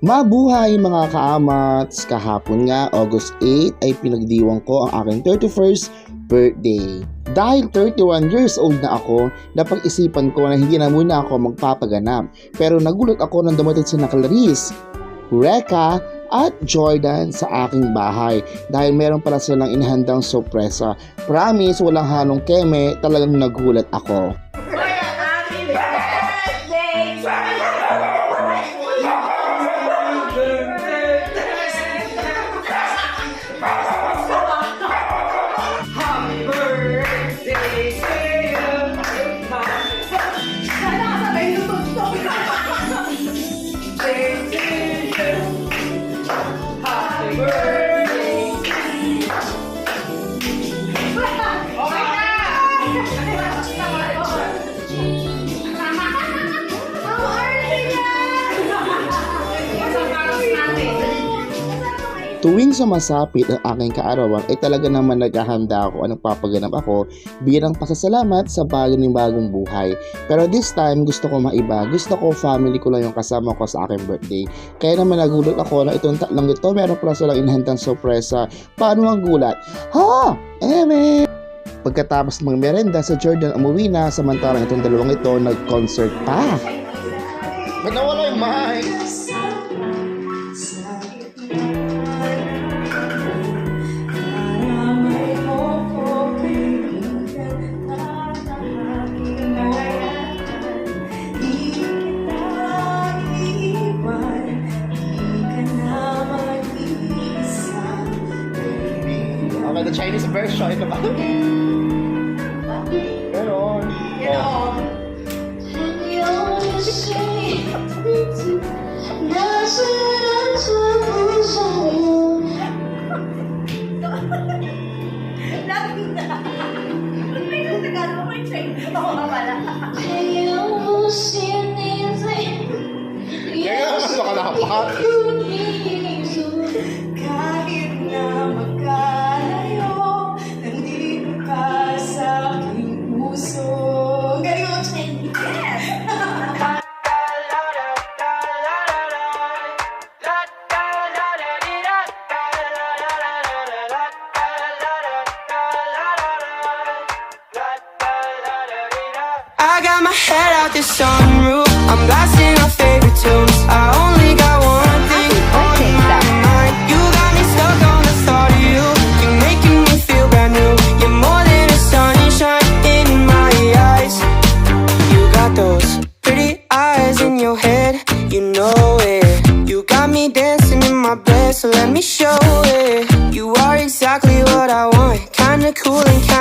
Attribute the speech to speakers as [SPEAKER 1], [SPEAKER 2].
[SPEAKER 1] Mabuhay mga kaamats! Kahapon nga, August 8 ay pinagdiwang ko ang aking 31st birthday. Dahil 31 years old na ako, napag-isipan ko na hindi na muna ako magpapaganap. Pero nagulat ako nang dumating si Clarice, Reka at Jordan sa aking bahay dahil meron pala silang inahandang sorpresa. Promise, walang halong keme, talagang nagulat ako. Tuwing sumasapit ang aking kaarawan ay talaga naman naghahanda ako anong papaganap ako bilang pasasalamat sa bagong buhay. Pero this time gusto ko maiba, gusto ko family ko lang yung kasama ko sa aking birthday. Kaya naman nagulat ako na itong tatlong ito meron pala silang inahandang sorpresa. Paano ang gulat? Ha! Eme! Pagkatapos ng merenda sa Jordan umuwi na, samantalang itong dalawang ito nag-concert pa. Ba't nawala yung mic? The Chinese version, ito ba? Ganon. Ganon.
[SPEAKER 2] Kahit na magkalayo, nandito ka sa aking puso. Galing mo, Chen! Yes!
[SPEAKER 3] I got my head out the sunroof, I'm blasting our favorite tunes. I only got one thing on my mind. You got me stuck on the thought of you. You're making me feel brand new. You're more than a sunshine in my eyes. You got those pretty eyes in your head, you know it. You got me dancing in my bed, so let me show it. You are exactly what I want, kinda cool and kinda